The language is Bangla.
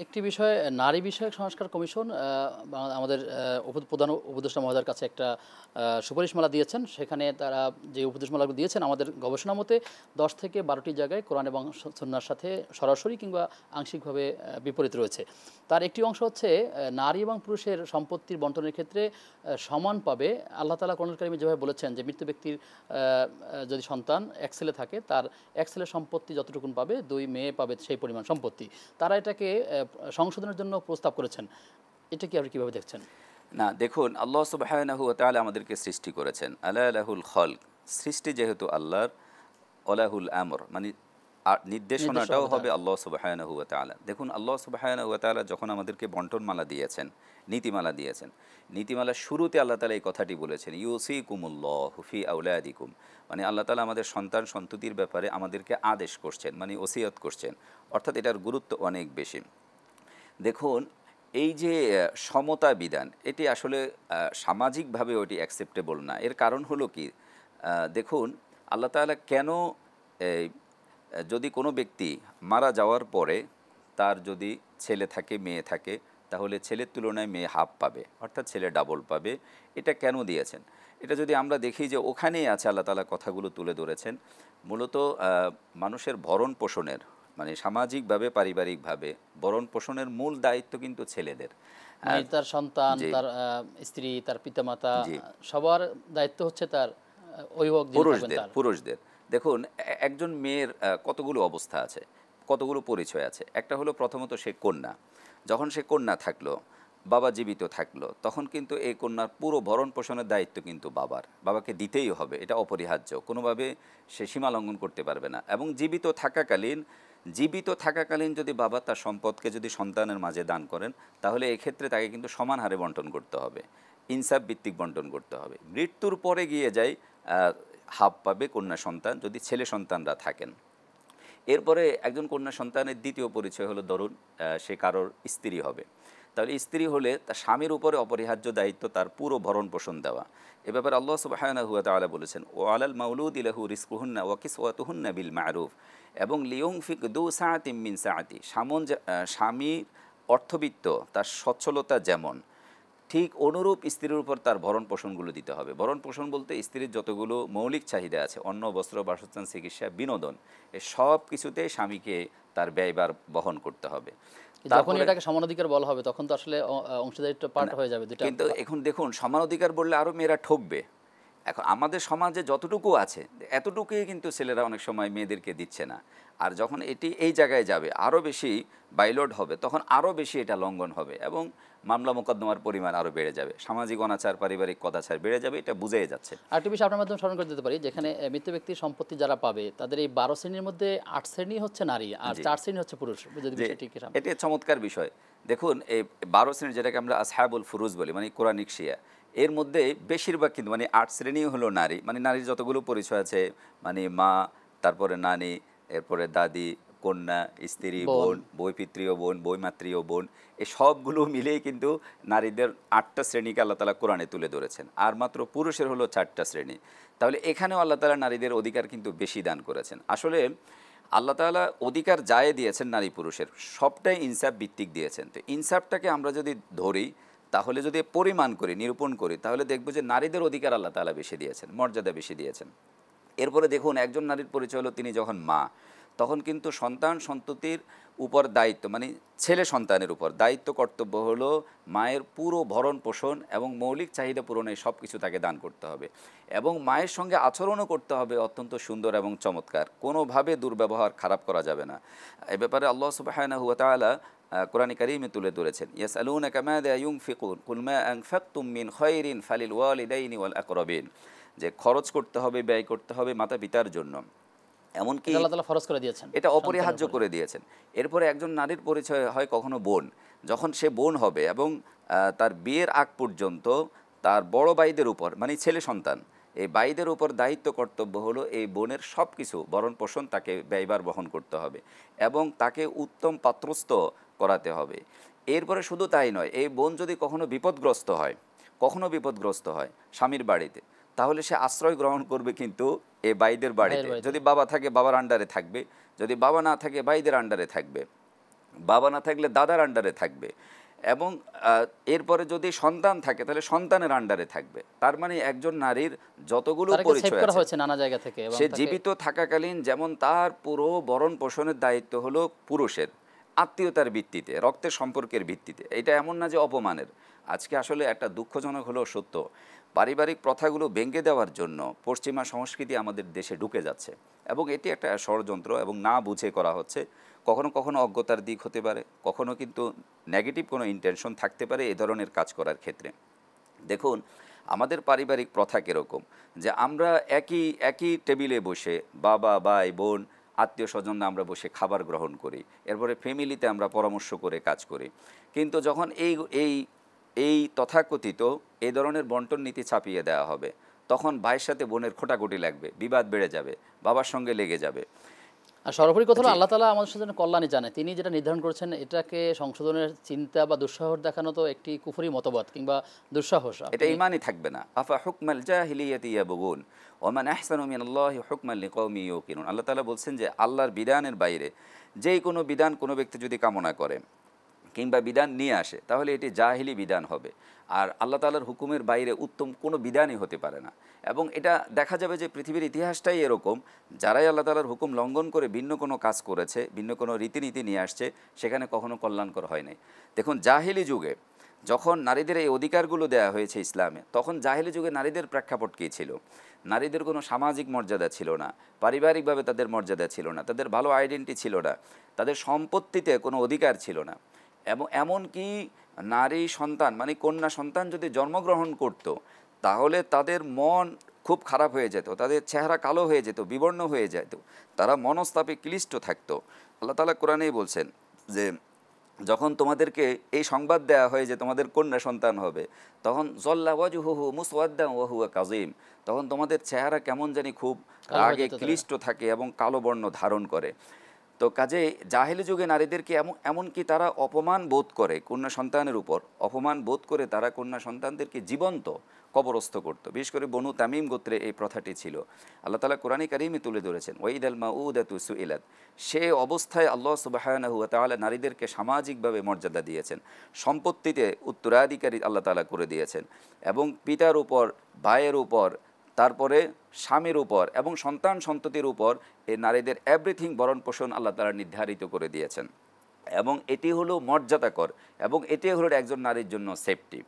একটি বিষয় নারী বিষয়ক সংস্কার কমিশন আমাদের প্রধান উপদেষ্টা মহোদয়ের কাছে একটা সুপারিশমালা দিয়েছেন। সেখানে তারা যে উপদেশমালাগুলো দিয়েছেন আমাদের গবেষণা মতে ১০ থেকে ১২টি জায়গায় কোরআন এবং সুন্নাহর সাথে সরাসরি কিংবা আংশিকভাবে বিপরীত রয়েছে। তার একটি অংশ হচ্ছে নারী এবং পুরুষের সম্পত্তির বণ্টনের ক্ষেত্রে সমান পাবে। আল্লাহ তাআলা কোরআনুল কারীমে যেভাবে বলেছেন যে মৃত ব্যক্তির যদি সন্তান এক ছেলে থাকে তার এক ছেলের সম্পত্তি যতটুকুন পাবে ২ মেয়ে পাবে সেই পরিমাণ সম্পত্তি। তারা এটাকে সংশোধনের জন্য প্রস্তাব করেছেন। এটা কি আপনি কিভাবে দেখছেন? না দেখুন, আল্লাহ সুবহানাহু ওয়া তাআলা আমাদেরকে সৃষ্টি করেছেন। আলা লাহুল খলক, সৃষ্টি যেহেতু আল্লাহর, ওয়ালাহুল আমর মানে নির্দেশনা নির্দেশনাটাও হবে হবে তার। আল্লাহ সুবহানাহু ওয়া তাআলা। দেখুন, আল্লাহ সুবহানাহু ওয়া তাআলা যখন আমাদেরকে বন্টনমালা দিয়েছেন, নীতিমালা দিয়েছেন, নীতিমালার শুরুতে আল্লাহ তাআলা এই কথাটি বলেছেন, ইউসিকুমুল্লাহু ফি আওলাদিকুম, মানে আল্লাহ তাআলা আমাদের সন্তান সন্ততির ব্যাপারে আমাদেরকে আদেশ করছেন, মানে ওসিয়ত করছেন। অর্থাৎ এটার গুরুত্ব অনেক বেশি। দেখুন, এই যে সমতা বিধান, এটি আসলে সামাজিকভাবে ওটি অ্যাকসেপ্টেবল না। এর কারণ হলো কি, দেখুন আল্লাহ তাআলা কেন এই যদি কোনো ব্যক্তি মারা যাওয়ার পরে তার যদি ছেলে থাকে মেয়ে থাকে, তাহলে ছেলের তুলনায় মেয়ে হাফ পাবে, অর্থাৎ ছেলে ডাবল পাবে। এটা কেন দিয়েছেন? এটা যদি আমরা দেখি যে ওখানেই আছে, আল্লাহ তাআলা কথাগুলো তুলে ধরেছেন। মূলত মানুষের ভরণ পোষণের, মানে সামাজিকভাবে পারিবারিকভাবে ভরণ পোষণের মূল দায়িত্ব কিন্তু ছেলেদের। মানে তার সন্তান, জি, তার স্ত্রী, তার পিতামাতা জি, সবার দায়িত্ব হচ্ছে তার অভিভাবক যিনি থাকবেন পুরুষদের তার। পুরুষদের দেখুন, একজন মেয়ের কতগুলো অবস্থা আছে, কতগুলো পরিচয় আছে। একটা হলো প্রথমত সে কন্যা। যখন সে কন্যা থাকলো, বাবা জীবিত থাকলো, তখন কিন্তু এই কন্যার পুরো ভরণ পোষণের দায়িত্ব কিন্তু বাবাকে দিতেই হবে, এটা অপরিহার্য, কোনোভাবে সে সীমা লঙ্ঘন করতে পারবে না। এবং জীবিত থাকাকালীন যদি বাবা তার সম্পদকে যদি সন্তানের মাঝে দান করেন, তাহলে এক্ষেত্রে তাকে কিন্তু সমান হারে বন্টন করতে হবে, ইনসাফ ভিত্তিক বন্টন করতে হবে। মৃত্যুর পরে গিয়ে যায় হাফ পাবে কন্যা সন্তান, যদি ছেলে সন্তানরা থাকেন। এরপরে একজন কন্যা সন্তানের দ্বিতীয় পরিচয় হলো, ধরুন সে কারোর স্ত্রী হবে। তাহলে স্ত্রী হলে তার স্বামীর উপরে অপরিহার্য দায়িত্ব তার পুরো ভরণ পোষণ দেওয়া। এ ব্যাপারে আল্লাহ সুবহানাহু ওয়া তাআলা বলেছেন, ও আলাল মাউলুদি লাহু রিজকুহুন্না ওয়া কিসওয়াতুহুন্না বিল মা'রুফ, এবং লিয়ুনফিক যু সাআতিম মিন সাআতি, স্বামীর অর্থবিত্ত তার সচ্ছলতা যেমন, ঠিক অনুরূপ স্ত্রীর উপর তার ভরণ পোষণগুলো দিতে হবে। ভরণ পোষণ বলতে স্ত্রীর যতগুলো মৌলিক চাহিদা আছে, অন্ন, বস্ত্র, বাসস্থান, চিকিৎসা, বিনোদন, এ সব কিছুতে স্বামীকে তার ব্যয়ভার বহন করতে হবে। যখন তারপরে এটাকে সমানাধিকার বলা হবে তখন তো আসলে অংশীদারিত্ব পার্ট না, হয়ে যাবে দুইটা। কিন্তু এখন দেখুন, সমান অধিকার বললে আরও মেয়েরা ঠকবে। এখন আমাদের সমাজে যতটুকু আছে, এতটুকুই কিন্তু ছেলেরা অনেক সময় মেয়েদেরকে দিচ্ছে না। আর যখন এটি এই জায়গায় যাবে, আরও বেশি বাইলড হবে, তখন আরও বেশি এটা লঙ্ঘন হবে এবং মামলা মোকদ্দমার পরিমাণ আরও বেড়ে যাবে, সামাজিক অনাচার, পারিবারিক কদাচার বেড়ে যাবে, এটা বুঝেই যাচ্ছে। আরেকটি বিষয় আপনার মাধ্যমে স্মরণ করে দিতে পারি, যেখানে জি, মৃত ব্যক্তির সম্পত্তি যারা পাবে তাদের এই ১২ শ্রেণীর মধ্যে ৮ শ্রেণী হচ্ছে নারী আর জি, ৪ শ্রেণী হচ্ছে পুরুষ। যদি যে বিষয়টি কি এটি চমৎকার বিষয়। দেখুন, এই ১২ শ্রেণী যেটাকে আমরা আসহাবুল ফুরুজ বলি, মানে কোরআনিক শিয়া, এর মধ্যে বেশিরভাগ কিন্তু মানে ৮ শ্রেণী হলো নারী। মানে নারীর যতগুলো পরিচয় আছে, মানে মা, তারপরে নানি, এরপরে দাদি, কন্যা, স্ত্রী, বোন। বোন, বৈপিত্রীয় বোন, বৈমাত্রীয় বোন, এই সবগুলো মিলেই কিন্তু নারীদের ৮টা শ্রেণীকে আল্লাহ তাআলা কোরআনে তুলে ধরেছেন। আর মাত্র পুরুষের হলো ৪টা শ্রেণী। তাহলে এখানেও আল্লাহ তাআলা নারীদের অধিকার কিন্তু বেশি দান করেছেন। আসলে আল্লাহ তাআলা অধিকার যায় দিয়েছেন নারী পুরুষের, সবটাই ইনসাফ ভিত্তিক দিয়েছেন। তো ইনসাফটাকে আমরা যদি ধরি, তাহলে যদি পরিমাণ করি, নিরূপণ করি, তাহলে দেখব যে নারীদের অধিকার আল্লাহ তাআলা বেশি দিয়েছেন, মর্যাদা বেশি দিয়েছেন। এরপরে দেখুন, একজন নারীর পরিচয় হলো তিনি যখন মা, তখন কিন্তু সন্তান সন্ততির উপর দায়িত্ব, মানে ছেলে সন্তানের উপর দায়িত্ব, কর্তব্য হলো মায়ের পুরো ভরণ পোষণ এবং মৌলিক চাহিদা পূরণে সব কিছু তাকে দান করতে হবে। এবং মায়ের সঙ্গে আচরণও করতে হবে অত্যন্ত সুন্দর এবং চমৎকার, কোনোভাবে দুর্ব্যবহার, খারাপ করা যাবে না। এ ব্যাপারে আল্লাহ সুবহানাহু ওয়া তাআলা কোরআনে কারীমে তুলে ধরেছেন, ইয়াসআলুনাকা মাযা ইউনফিকুন কুল মা আনফাকতুম মিন খায়রিন ফালিল ওয়ালিদাইনি ওয়াল আকরাবিন, যে খরচ করতে হবে, ব্যয় করতে হবে মাতা পিতার জন্য, এমনকি এটা আল্লাহ তাআলা ফরজ করে দিয়েছেন এটা সন্তানের অপরিহার্য উপরে। করে দিয়েছেন। এরপরে একজন নারীর পরিচয় হয় কখনো বোন। যখন সে বোন হবে এবং তার বিয়ের আগ পর্যন্ত তার বড় ভাইদের উপর, মানে ছেলে সন্তান, এই ভাইদের উপর দায়িত্ব, কর্তব্য হলো এই বোনের সব কিছু ভরণ পোষণ তাকে ব্যয়ভার বহন করতে হবে এবং তাকে উত্তম পাত্রস্থ করাতে হবে। এরপরে শুধু তাই নয়, এই বোন যদি কখনো বিপদগ্রস্ত হয় স্বামীর বাড়িতে, তাহলে সে আশ্রয় গ্রহণ করবে কিন্তু এই ভাইদের ভাইয়ের বাড়িতে। বাড়িতে। যদি বাবা থাকে বাবার আন্ডারে থাকবে, যদি বাবা না থাকে ভাইদের আন্ডারে থাকবে। বাবা না থাকলে দাদার আন্ডারে থাকবে, এবং এরপরে যদি সন্তান থাকে তাহলে সন্তানের আন্ডারে থাকবে। তার মানে একজন নারীর যতগুলো তাকে সেভ পরিচয় করা আছে, হয়েছে নানা জায়গা থেকে, এবং সে তাকে জীবিত থাকাকালীন যেমন তার পুরো ভরণ পোষণের দায়িত্ব হলো পুরুষের, আত্মীয়তার ভিত্তিতে, রক্তের সম্পর্কের ভিত্তিতে। এটা এমন না যে অপমানের। আজকে আসলে একটা দুঃখজনক হলেও সত্য, পারিবারিক প্রথাগুলো ভেঙে দেওয়ার জন্য পশ্চিমা সংস্কৃতি আমাদের দেশে ঢুকে যাচ্ছে, এবং এটি একটা ষড়যন্ত্র এবং না বুঝে করা হচ্ছে। কখনো কখনো অজ্ঞতার দিক হতে পারে, কখনো কিন্তু নেগেটিভ কোনো ইন্টেনশন থাকতে পারে এ ধরনের কাজ করার ক্ষেত্রে। দেখুন আমাদের পারিবারিক প্রথা কীরকম, যে আমরা একই একই টেবিলে বসে বাবা ভাই বোন আত্মীয় স্বজনরা আমরা বসে খাবার গ্রহণ করি, এরপরে ফ্যামিলিতে আমরা পরামর্শ করে কাজ করি। কিন্তু যখন এই এই এই তথাকথিত এই ধরনের বন্টন নীতি ছাপিয়ে দেওয়া হবে, তখন ভাইয়ের সাথে বোনের খোটাখুটি লাগবে, বিবাদ বেড়ে যাবে, বাবার সঙ্গে লেগে যাবে। আর সর্বোপরি কথা হলো আল্লাহ তাআলা আমাদের সাথে কল্যাণই জানে, তিনি যেটা নির্ধারণ করেছেন এটাকে সংশোধনের চিন্তা বা দুঃসাহস দেখানো তো একটি কুফরি মতবাদ কিংবা দুঃসাহস। এটা ইমানই থাকবে না। আফা হুকমাল জাহিলিয়াতি ইয়াবগুন ওয়া মান আহসানু মিনাল্লাহি হুকমান লিকাওমি ইউকিনুন। আল্লাহ তাআলা বলছেন যে আল্লাহর বিধানের বাইরে যেই কোনো বিধান কোনো ব্যক্তি যদি কামনা করে কিংবা বিধান নিয়ে আসে, তাহলে এটি জাহিলি বিধান হবে। আর আল্লাহ তাআলার হুকুমের বাইরে উত্তম কোনো বিধানই হতে পারে না। এবং এটা দেখা যাবে যে পৃথিবীর ইতিহাসটাই এরকম, যারাই আল্লাহ তাআলার হুকুম লঙ্ঘন করে ভিন্ন কোনো কাজ করেছে, ভিন্ন কোনো রীতিনীতি নিয়ে আসছে, সেখানে কখনো কল্যাণকর হয় নাই। দেখুন জাহিলি যুগে যখন নারীদের এই অধিকারগুলো দেওয়া হয়েছে ইসলামে, তখন জাহিলি যুগে নারীদের প্রেক্ষাপট কী ছিল? নারীদের কোনো সামাজিক মর্যাদা ছিল না, পারিবারিকভাবে তাদের মর্যাদা ছিল না, তাদের ভালো আইডেন্টি ছিল না, তাদের সম্পত্তিতে কোনো অধিকার ছিল না। এবং এমনকি নারী সন্তান মানে কন্যা সন্তান যদি জন্মগ্রহণ করত, তাহলে তাদের মন খুব খারাপ হয়ে যেত, তাদের চেহারা কালো হয়ে যেত, বিবর্ণ হয়ে যেত, তারা মনস্তাপে ক্লিষ্ট থাকতো। আল্লাহ তাআলা কোরআনেই বলছেন যে যখন তোমাদেরকে এই সংবাদ দেওয়া হয় যে তোমাদের কন্যা সন্তান হবে, তখন জল্লা ওয়াজহুহু মুসওয়াদ্দান ওয়া হুয়া কাযীম, তখন তোমাদের চেহারা কেমন জানি খুব রাগে ক্লিষ্ট থাকে এবং কালো বর্ণ ধারণ করে। তো কাজে জাহেলি যুগে নারীদেরকে এমনকি তারা অপমান বোধ করে, কন্যা সন্তানের উপর অপমান বোধ করে তারা কন্যা সন্তানদেরকে জীবন্ত কবরস্থ করতো। বিশেষ করে বনু তামিম গোত্রে এই প্রথাটি ছিল। আল্লাহ তাআলা কোরআনে কারিমে তুলে ধরেছেন ওয়াইদাল মাউদাতু সুইলাত, সে অবস্থায় আল্লাহ সুবহানাহু ওয়া তাআলা নারীদেরকে সামাজিকভাবে মর্যাদা দিয়েছেন, সম্পত্তিতে উত্তরাধিকারী আল্লাহ তাআলা করে দিয়েছেন, এবং পিতার উপর, ভাইয়ের উপর, তারপরে স্বামীর উপর এবং সন্তান সন্ততির উপর এই নারীদের এভরিথিং ভরণ পোষণ আল্লাহ তাআলা নির্ধারিত করে দিয়েছেন। এবং এটি হলো মর্যাদাকর, এবং এটি হলো একজন নারীর জন্য সেফটি।